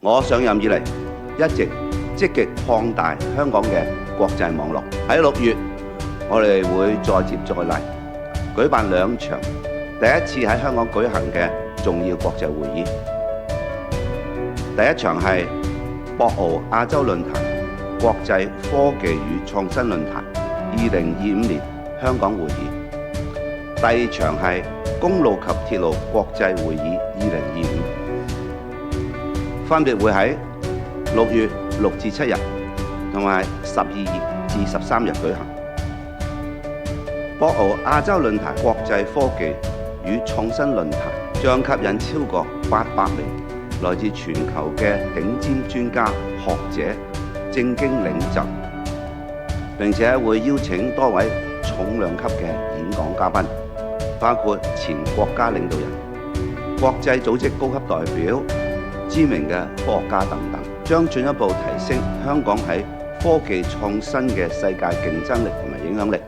我上任以嚟一直積極擴大香港嘅國際網絡。喺6月，我哋會再接再厲，舉辦2場第一次喺香港舉行嘅重要國際會議。第一場係博鰲亞洲論壇國際科技與創新論壇2025年香港會議。第二場係公路及鐵路國際會議2025，分別會喺6月6至7日同埋12至13日舉行。博鰲亞洲論壇國際科技與創新論壇將吸引超過800名來自全球嘅頂尖專家學者、政經領袖，並且會邀請多位重量級嘅演講嘉賓，包括前國家領導人、國際組織高級代表、知名嘅科學家等等，將進一步提升香港喺科技創新嘅世界競爭力同埋影響力。